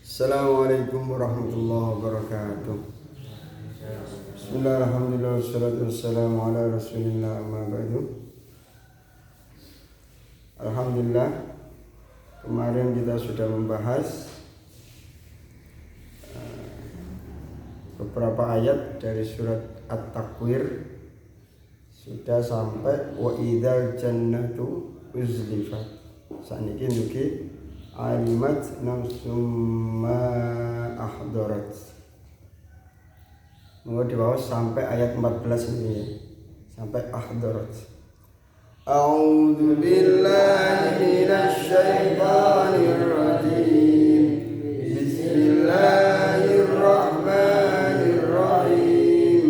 Assalamualaikum warahmatullahi wabarakatuh. Bismillah, alhamdulillah, wassalatu wassalamu ala rasulillah, amma ba'du. Alhamdulillah, kemarin kita sudah membahas beberapa ayat dari surat At-Takwir, sudah sampai wa idzal jannatu uzlifat. Saniki niki alimat nafsum ma ahdarat. Mau di bawah sampai ayat 14 ini ya. Sampai ahdarat. A'udzu billahi minasy syaithanir rajim. Bismillahirrahmanirrahim.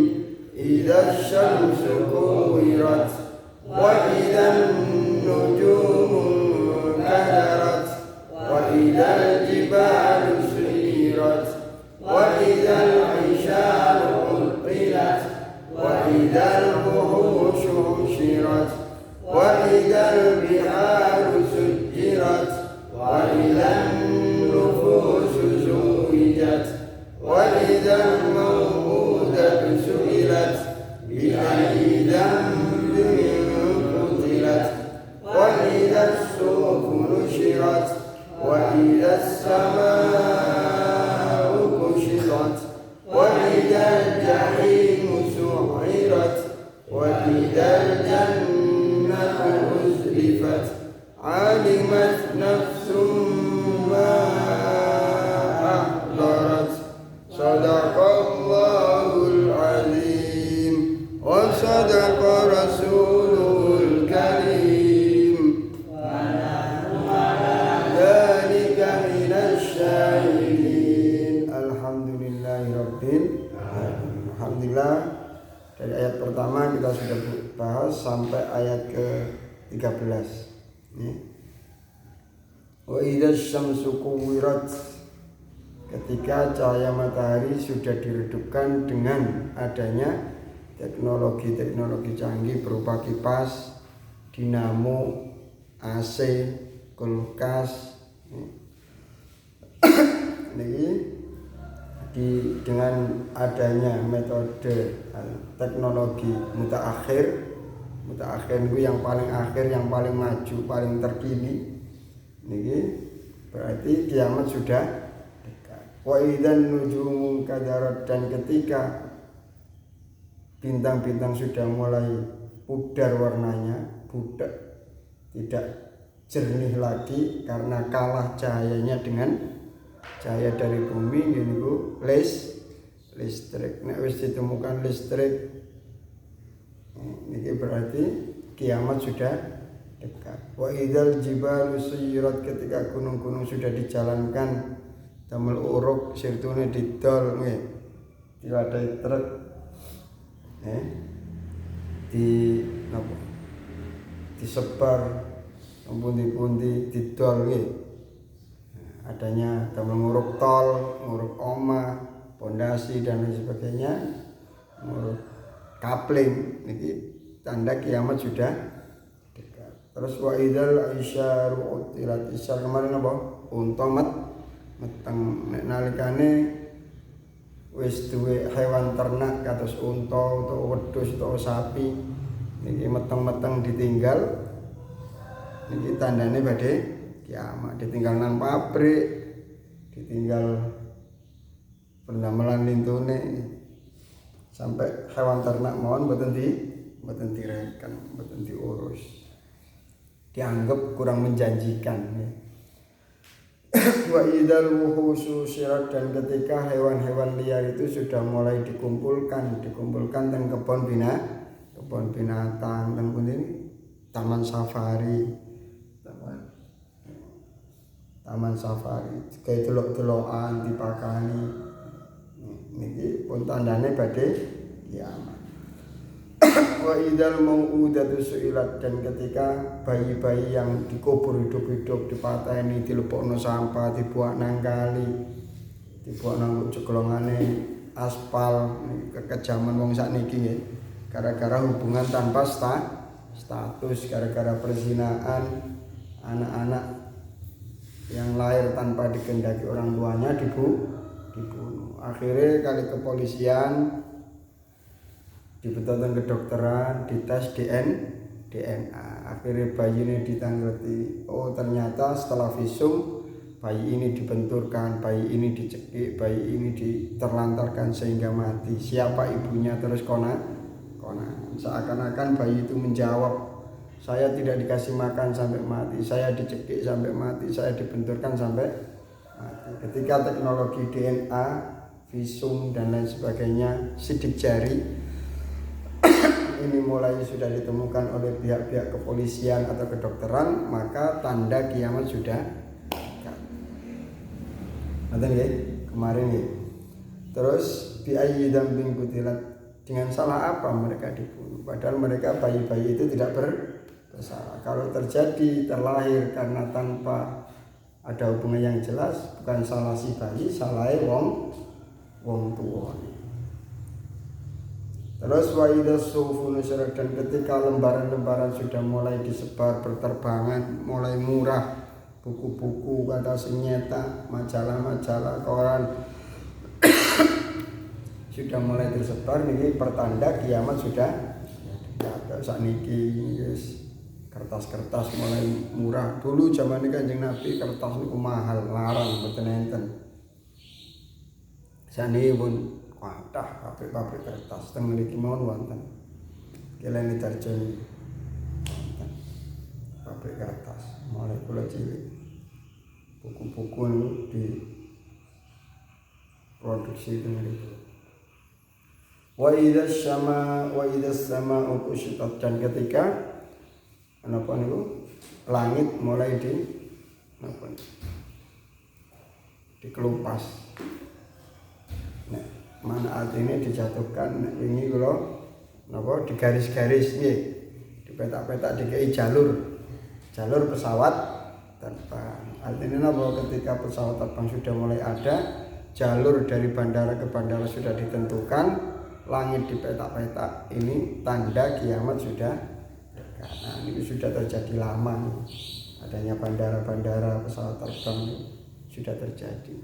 Idzasy syamsu kuwirat wa idzan nujumu kadarat wa idzal jibalu suyirat wa idzal isyaru uqilat wa idzal wuhushu husyirat wa idzal biharu sujjirat wa idzan nufusu zuwijat wa idzal maw'udatu su'ilat bi ayyi dhanbin qutilat wa idzas suhufu nushirat wa idzas samaa'u kushirat wa idzal jahimu su'irat wa idzal jannatu uzlifat alimat nafsum ma ahdarat. Sadaqallahul azim wa sadaqa rasulul karim wa nahnu ala dzalika minasy syahidin. Alhamdulillahirabbil alamin. Alhamdulillah, dari ayat pertama kita sudah bahas sampai ayat ke-13. Wa idzasy syamsu kuwirat, ketika cahaya matahari sudah diredupkan dengan adanya teknologi canggih berupa kipas, dinamo, AC, kulkas. Dengan adanya metode teknologi mutaakhir itu yang paling akhir, yang paling maju, paling terkini. Niki berarti kiamat sudah dekat. Wa idzan nujumu kadarat, dan ketika bintang-bintang sudah mulai pudar warnanya, budak, tidak jernih lagi karena kalah cahayanya dengan cahaya dari bumi. Ini listrik. Nek wis ditemukan listrik, ini berarti kiamat sudah dekat. Wa idzal jibalu suyirat, ketika gunung-gunung sudah dijalankan damel uruk sirtune didol nggih, diladai truk disebar pundi-pundi didol nggih. Adanya damel nguruk tol, nguruk omah, pondasi dan lain sebagainya, nguruk kapling, ini tanda kiamat sudah dekat. Terus wa idzal isyaru utilat, isyar kemarin apa? Unta meteng. Nek nalikane wis duwe hewan ternak kados unta utawa wedhus utawa sapi, niki meteng-meteng ditinggal, niki tandane badhe kiamat. Ditinggal nang pabrik, ditinggal pendamelan lintune, sampai hewan ternak mohon mboten direken, mboten diurus, dianggap kurang menjanjikan. Wa idzal wuhusu syirat, dan ketika hewan-hewan liar itu sudah mulai dikumpulkan teng kebon binatang, teng pundi, taman safari, kayak delok-delokan dipakani. Niki pun tandane badhe kiamat. Wa idzal mau'udatu su'ilat, dan ketika bayi-bayi yang dikubur hidup-hidup dipateni, dilepokno sampah, dibuang nang kali, dibuang nang ceklongane aspal. Kekejaman wong sakniki nggih, gara-gara hubungan tanpa status, gara-gara perzinaan, anak-anak yang lahir tanpa dikehendaki orang tuanya dibunuh. Akhirnya kali kepolisian dibentukkan kedokteran, dites DNA. Akhirnya bayi ini ditangerti, oh ternyata setelah visum bayi ini dibenturkan, bayi ini dicekik, bayi ini diterlantarkan sehingga mati. Siapa ibunya? Terus konan seakan-akan bayi itu menjawab, saya tidak dikasih makan sampai mati, saya dicekik sampai mati, saya dibenturkan sampai mati. Ketika teknologi DNA, visum dan lain sebagainya, sidik jari ini mulai sudah ditemukan oleh pihak-pihak kepolisian atau kedokteran, maka tanda kiamat sudah dekat. Nanti ya, kemarin ya. Terus bi'ayyi dzambin qutilat, dengan salah apa mereka dibunuh? Padahal mereka bayi-bayi itu tidak bersalah. Kalau terlahir karena tanpa ada hubungan yang jelas, bukan salah si bayi, salahnya wong tua. Terus wa idza sufu nusyrat, dan ketika lembaran-lembaran sudah mulai disebar berterbangan, mulai murah, buku-buku, kata senyata, majalah-majalah, koran sudah mulai tersebar, ini pertanda kiamat sudah ada. Saat niki kertas-kertas mulai murah. Dulu zaman ini Kanjeng Nabi kertas itu mahal, larang mboten enten. Sane pun kathah pabrik-pabrik kertas teng mriki mawon wonten. Kelene Darjani wonten pabrik kertas mulai kula cilik. Buku-buku niku di produksi teng mriki. Wa idzas sama'u kushitat, dan ketika napa niku langit mulai dikelupas. Nah, mana artinya dijatuhkan ini kalau napa digaris-garis nggih, dipetak-petak dikai jalur pesawat terbang. Artinya napa, ketika pesawat terbang sudah mulai ada, jalur dari bandara ke bandara sudah ditentukan, langit dipetak-petak, ini tanda kiamat sudah dekat. Nah, ini sudah terjadi lama, adanya bandara-bandara pesawat terbang sudah terjadi.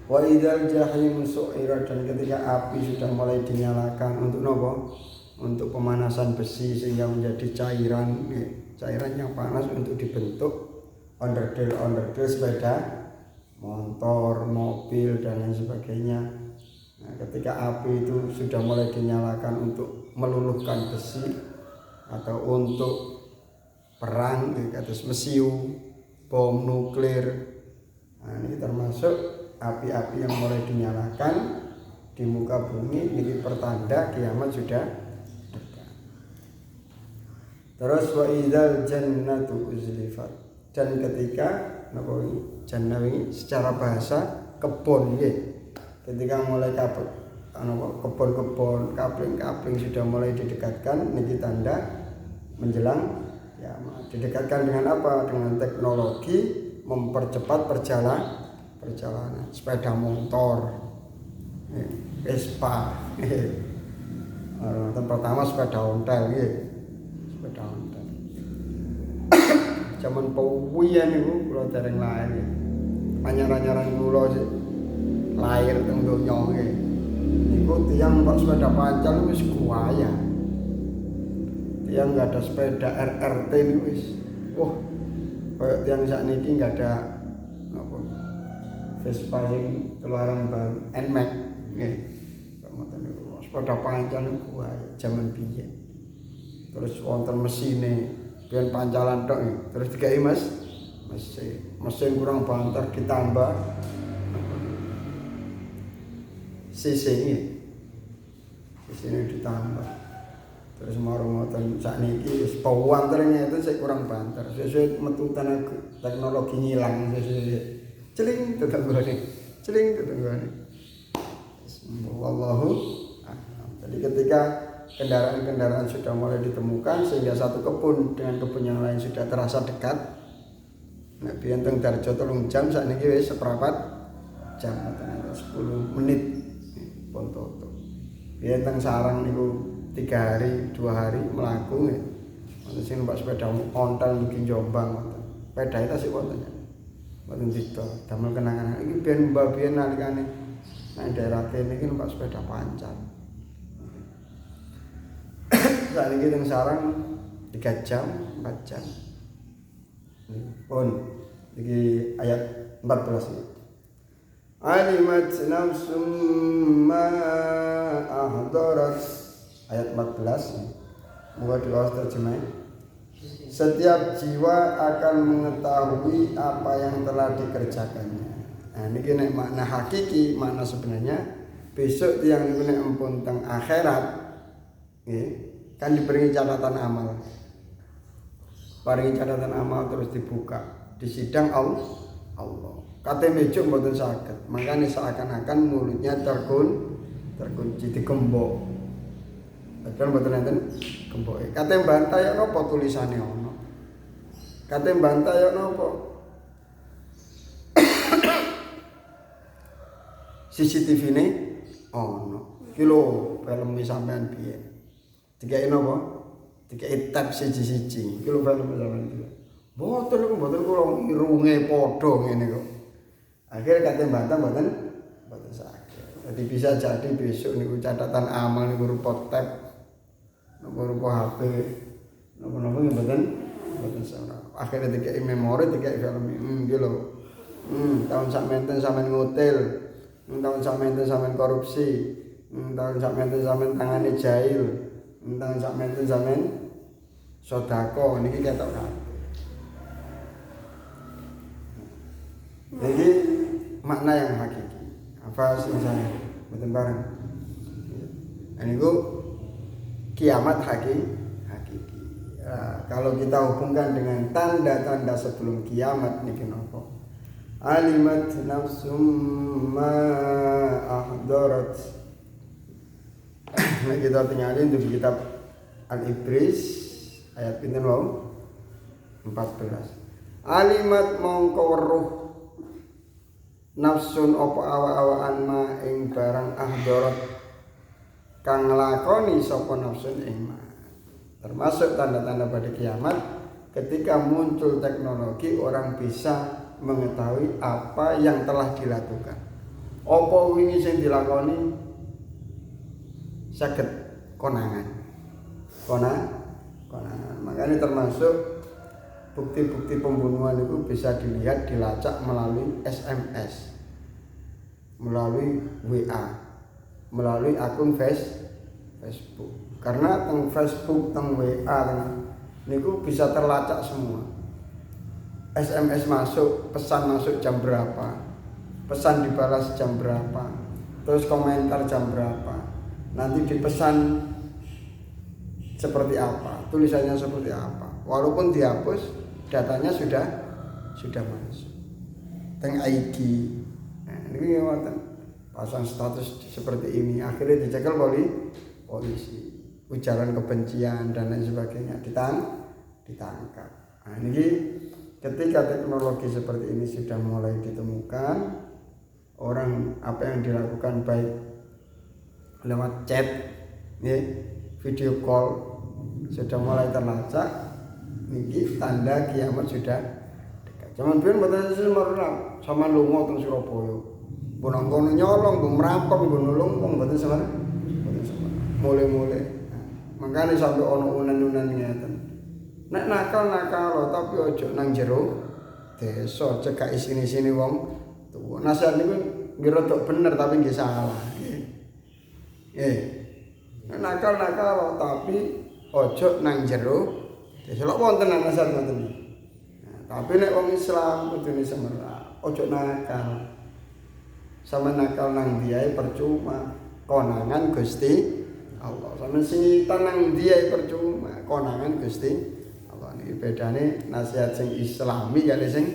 Wa idzal jahim su'irat, dan ketika api sudah mulai dinyalakan untuk nopo? Untuk pemanasan besi sehingga menjadi cairan yang panas untuk dibentuk onderdil sepeda motor, mobil dan lain sebagainya. Nah, ketika api itu sudah mulai dinyalakan untuk meluluhkan besi atau untuk perang, atas mesiu, bom nuklir, nah, ini termasuk api-api yang mulai dinyalakan di muka bumi. Ini pertanda kiamat sudah dekat. Terus wa idzal jannatu uzlifat, dan ketika jannah ini secara bahasa kebun ya. Ketika mulai kebun-kebun, kapling-kapling sudah mulai didekatkan, ini tanda menjelang kiamat. Didekatkan dengan apa? Dengan teknologi mempercepat perjalanan, sepeda motor, Vespa, pertama sepeda ontel, sepeda ontel. Zaman pawian itu kalau dereng lahir, anyar-anyaran kula sih lahir teng donya nggih. Niku tiyang mbok sepeda pancal wis kuwaya. Tiyang enggak ada sepeda RRT niku wis. Wah, koyo tiyang sakniki enggak ada napa Vespa sing keluaran baru NMAX nggih. Ngoten niku sepeda pancal niku kuwaya jaman biyen. Terus wonten mesine, biyen pancalan tok terus dikai mesin kurang banter ditambah sisi ini ditambah, terus marung-marung sakniki wis pawon ternyata saya kurang banter, sesuai metu teknologi ngilang, celing tetanggane. Wallahu a'lam. Jadi ketika kendaraan-kendaraan sudah mulai ditemukan sehingga satu kebun dengan kebun yang lain sudah terasa dekat. Nah, biyen teng Darjo 3 jam, sakniki wis seperempat jam, 10 menit. Pontoto. Biyen teng sarang niku 3 hari, 2 hari mlaku nggih. Wonten sing numpak sepeda ontel niki Jombang wonten. Pedae tasih wonten. mboten didol damel kenangan iki ben mbah biyen nalikane nang daerah kene iki numpak sepeda panjang. Saiki teng sarang 3 jam, 4 jam. Pun iki ayat 14 ini. Alimat nafsum ma ahdarat ayat 14. Moga diwaos terjemah. Setiap jiwa akan mengetahui apa yang telah dikerjakannya. Nah, ini nek makna hakiki, makna sebenarnya besok tiang niku nek empun teng akhirat nggih, kan diberi catatan amal. Paringi catatan amal terus dibuka di sidang Allah. Kate mejuk mboten saged. Makane seakan-akan mulutnya terkunci digembok. Padahal mboten enten gemboke. Kate mbantah ya napa tulisane ono. Kate mbantah ya napa? CCTV ini ono. Ki lho film sampean piye? Dikai napa? Dikai tab siji-siji. Ki lho film sampean piye? Mboten kula irunge padha ngene kok. Akhirnya kate mbantah mboten saged. Jadi bisa jadi besok niku catatan amal niku rupa tab, rupa HP, napa-napa mboten salah. Akhirnya dikai memori, dikai film iki lho. Tahun sakmenten sampean ngotel, tahun sakmenten sampean korupsi, tahun sakmenten sampean tangane jahil, tahun sakmenten sampean sedekah niki ketok kabeh. Jadi makna yang hakiki. Apa misalnya mboten bareng. Niku kiamat hakiki. Kalau kita hubungkan dengan tanda-tanda sebelum kiamat niki napa? Alimat nafsum ma ahdarat. Nah, kita tinggalin di kitab Al-Ibris ayat pinten wau? 14. Alimat mongko weruh nafsun apa awa-awaan ma ing barang ahdarat kang nglakoni sapa nafsun ing ma. Termasuk tanda-tanda pada kiamat ketika muncul teknologi orang bisa mengetahui apa yang telah dilakukan. Apa wingi sing dilakoni saged konangan. Makanya termasuk bukti-bukti pembunuhan itu bisa dilihat dilacak melalui SMS, melalui WA, melalui akun Facebook. Karena teng Facebook, teng WA niku bisa terlacak semua. SMS masuk, pesan masuk jam berapa, pesan dibalas jam berapa, terus komentar jam berapa, nanti dipesan seperti apa, tulisannya seperti apa. Walaupun dihapus, datanya sudah masuk. Teng ID, nah, ini ngoten. Pasang status seperti ini, akhirnya dicekel polisi. Ujaran kebencian dan lain sebagainya ditangkap. Nah, ini ketika teknologi seperti ini sudah mulai ditemukan, orang apa yang dilakukan baik lewat chat, video call sudah mulai terlacak. Ini tanda kiamat sudah dekat. Zaman biyen mboten semerap, sama lunga teng Surabaya. Bonang kono nyolong, mbok merampok, mbok nulung, mboten semerap. Mulai-mulai. Makanya sampai ono unan-unan ngeten. Nek nakal tapi ojo nang jero desa cekak isine-isine wong tuwa. Nasihat niku nggih rada bener tapi nggih salah. Nek nakal tapi ojo nang jero desa. Lha wonten nasihat ngoten. Tapi nek wong Islam kudune semerap, ojo nakal. Sama nakal nang diae percuma. Konangan Gusti Allah. Sampeyan sing tanang dia percuma, konangan Gusti Allah. Niki bedane nasihat sing Islami kali sing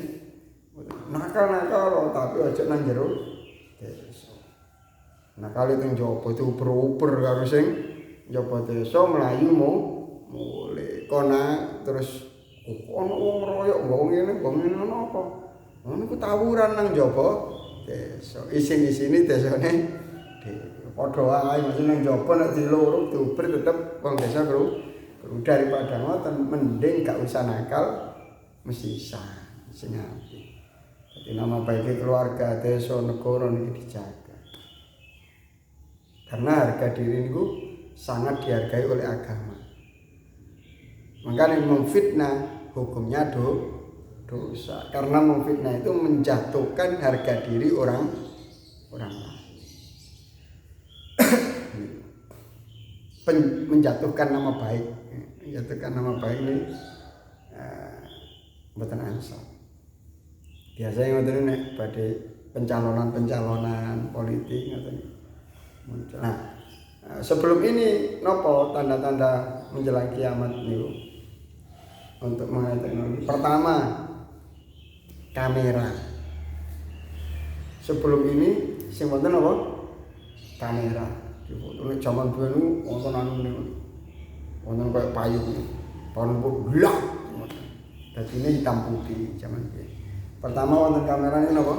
nakal tapi aja nang jero desa. Nakal teng jaba itu uber karo sing jaba desa mlayu mulih. Kona terus ono wong royok mbok ngene apa? Ngono ku tawuran nang jaba desa. Isin-isine desane padha wae mesti nang jaba nek diluruk diuber tetep wong desa kru daripada ngoten mending gak usah nakal mesti sah sing apik. Dadi nama baik keluarga, desa, negara ini dijaga. Karena harga diri itu sangat dihargai oleh agama. Makanya memfitnah hukumnya dosa. Karena memfitnah itu menjatuhkan harga diri orang lain. Menjatuhkan nama baik. Menjatuhkan nama baik ini mboten ansal. Biasanya ngoten nek badhe pencalonan politik ngoten muncul. Nah, sebelum ini nopo tanda-tanda menjelang kiamat niku untuk mengenai teknologi. Pertama, kamera. Sebelum ini sing wonten apa? Kamera. Foto nek jaman biyen niku wonten anu niku. Wonten koyo payung. Pon gelap. Dadi ini hitam putih jaman biyen. Pertama wonten kamera ini napa?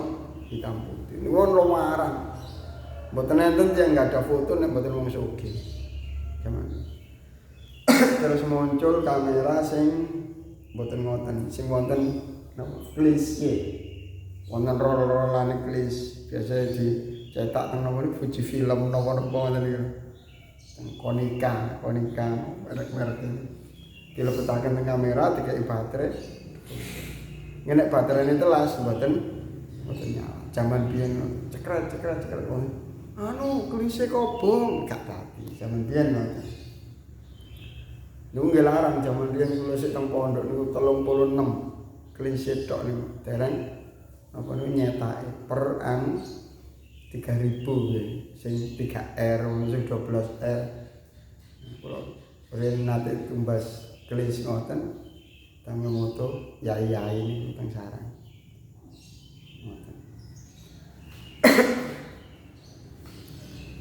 Hitam putih. Niku lumaran. Mboten enten yang enggak ada foto nek mboten wong sugih. Jaman. Terus muncul kamera sing mboten ngoten, sing wonten napa? Klise. Wonten rol-rolane klis. Biasa dicetak teng napa niku Fuji Film napa-napa ngoten niku. Konica merek-merek ini. Dilebetaken teng kamera dikai baterai. Ngenek baterai ini telas mboten nyala. Zaman biyen cekret. Anu klise kobong gak dadi. Zaman biyen ngoten. Niku nggih larang zaman biyen kula sik teng pondok niku 36 klise tok niku. Dereng apa niku nyetake per an 3.000 nggih. Sing 3R sing 12R. Kula yen nate tumbas klise ngoten tang moto yai-yai niku teng sarang. Ngoten.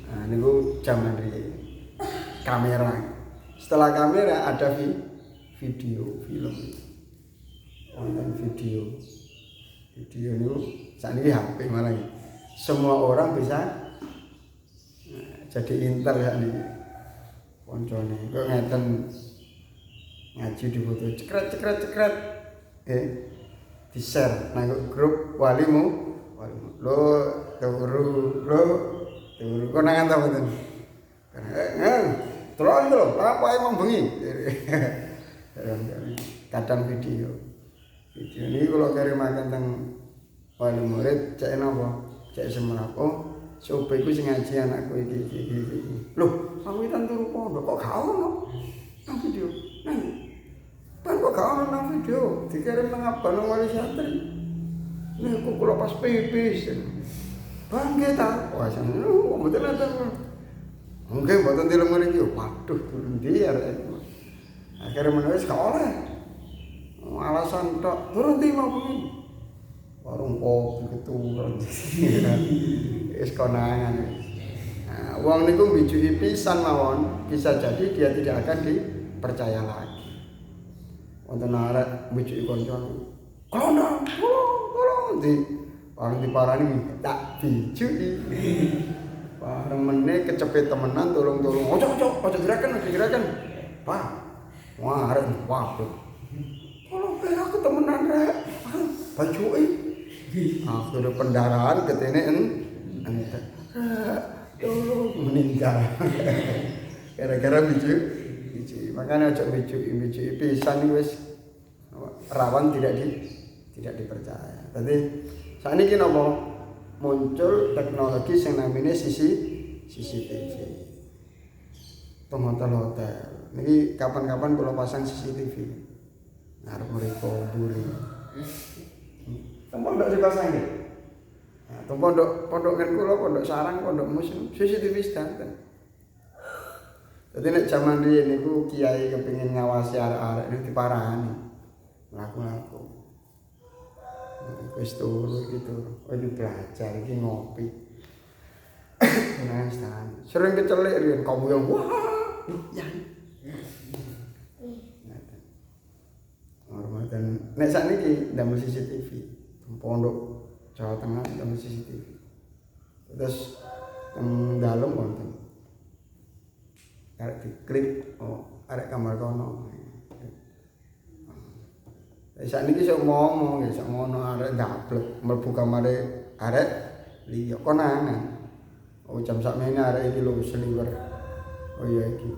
Nah, niku zaman riyen. Kamera. Setelah kamera ada video, film. Wonten video. Video niku sakniki HP malah. Semua orang bisa jadi inter sakniki. Koncone kok ngeten ngaji di foto cekret. Di-share nang grup walimu. Lo turu kok nangan ta mboten. Terus lho, apa emang bengi? Kadang video ini kalau kirimaken teng wali murid cek napa? Cek semerap. Oh, sopo iku sing ngaji anakku iki. Loh, pawitan turu pondok kok gak ono nang video. Nang. Pan kok gak ono nang video? Dikirim nang abang wali santri. Niku kula pas pipis. Bangke ta? Wah, sampeyan mboten enten. Mungkin mboten dilem mriki. Waduh, turun ndi arek. Akhire menawa wis gak oleh. Alasan tok turun ndi mau bengi. Warung kopi keturun. Wis konangan. Nah, wong niku mbijuki pisan mawon, bisa jadi dia tidak akan dipercaya lagi. Wonten arek mbijuki kancane. Kono, tolong di orang diparani tak bijuki. Bareng meneh kecepet temenan tolong. Ojo gerakan. Pak. Wah, arek waduh. Tolong aku temenan rek. Bajuki. Akhirnya pendarahan ketene ente. Tolong meninggal. Gara-gara biju. Makanya ojo biju pisan wis rawan tidak dipercaya. Jadi sakniki napa muncul teknologi yang namanya CCTV. Teng hotel. Niki kapan-kapan kula pasang CCTV. Arep mriko mburi. Teng pondok dipasang nggih. Nah, teng pondok kan kula pondok sarang, pondok muslim, CCTV sedanten. Dadi nek jaman riyen niku kiai kepengin ngawasi arek-arek niku diparani. Laku-laku. Wis turu gitu. Iki belajar iki ngopi. Nah, sering kecelik riyen kamu yang wah, ya. Hormatan. Nek sakniki ndamel CCTV. Pondok Jawa Tengah ndamel CCTV. Terus teng dalem wonten. Arek diklik, oh arek kamar kono. Sakniki sok ngomong ya sok ngono arek ndablek mlebu kamare arek liya konangan. Oh jam sakmene arek iki lho seliwer. Oh iya iki.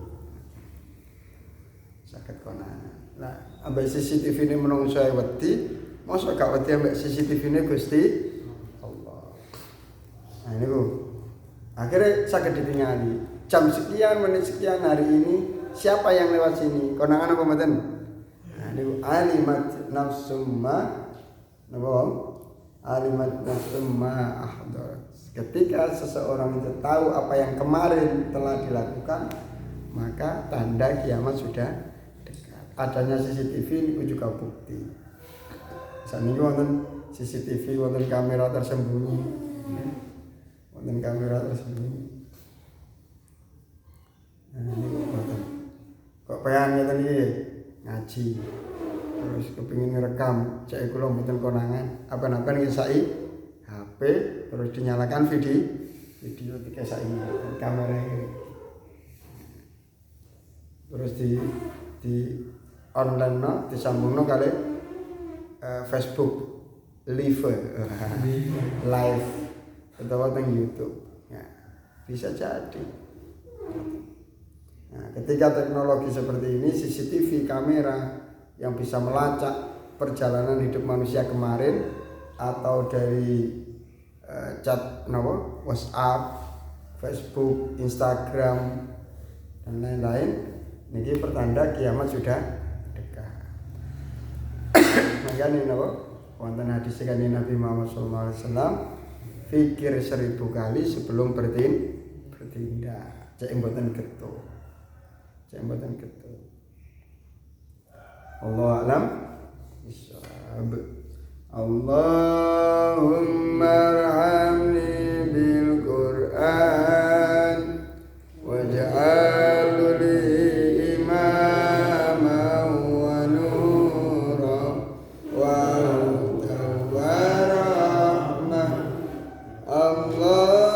Saged konangan. Lah ambek CCTV ini menungso wedi, mosok gak wedi ambek CCTV ini Gusti Allah. Nah niku akhirnya saged ditingali. Jam sekian menit sekian hari ini siapa yang lewat sini? Konangan apa mboten? Niku alimat nafsumma napa alimat nafsumma ahdar. Ketika seseorang itu tahu apa yang kemarin telah dilakukan, maka tanda kiamat sudah dekat. Adanya CCTV niku juga bukti. Saniki wonten CCTV, wonten kamera tersembunyi. Wonten kamera tersembunyi. Nah, niku wonten. Kok pengen ngeten iki? Ngaji terus kepingin ngerekam cek kula mboten konangan apa-apa ngisai HP terus dinyalakan video dikesaki kamera ini terus di online no disambungno kali Facebook live atau teng YouTube ya bisa jadi. Nah, ketika teknologi seperti ini, CCTV kamera yang bisa melacak perjalanan hidup manusia kemarin atau dari chat WhatsApp, Facebook, Instagram dan lain-lain, ini pertanda kiamat sudah dekat. Makanya wonten hadis kanjeng Nabi Muhammad SAW, pikir 1000 kali sebelum bertindak. Cek mboten getih. Jembatan ketul. Allah alam bisawab. Allahumma arhamni bil Qur'an waj'al li imaman wa nuran wa hudan wa rahmah. Allahumma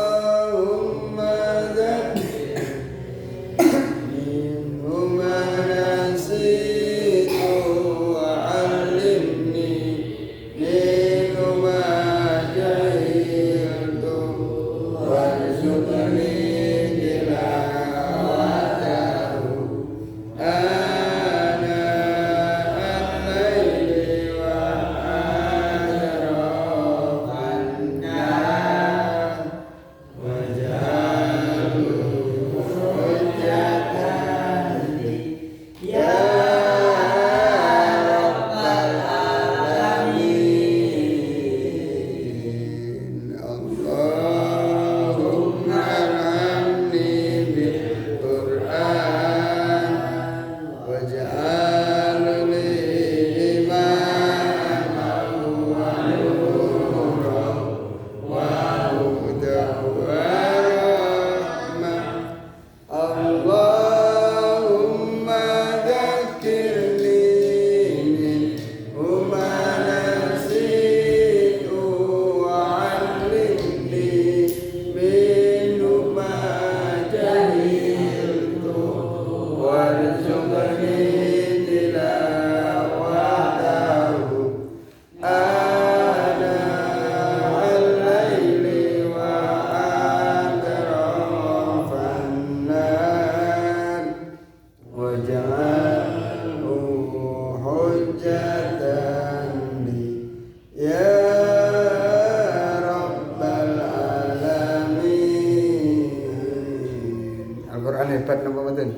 hebat napa mboten?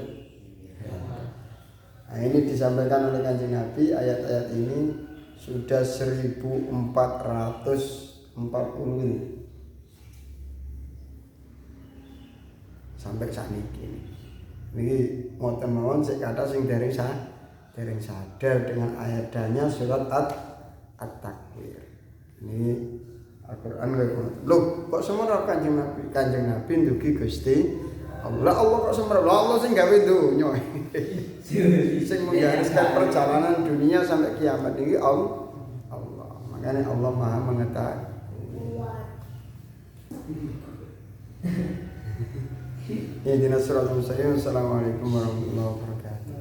Nah, ini disampaikan oleh Kanjeng Nabi, ayat-ayat ini sudah 1440 ini. Sampai saat ini. Niki ngoten mawon sik kathah sing dereng sadar dengan ayat-ayatnya surat At-Takwir. Ini Al-Qur'an lho kok semerap Kanjeng Nabi? Kanjeng Nabi ndugi Gusti Allah kok semerap? Allah sing gawe donya. Sing menggariskan perjalanan dunia sampai kiamat ini Allah. Makanya Allah Maha mengetahui. Ihdinas siratal mustaqim. Assalamualaikum warahmatullahi wabarakatuh.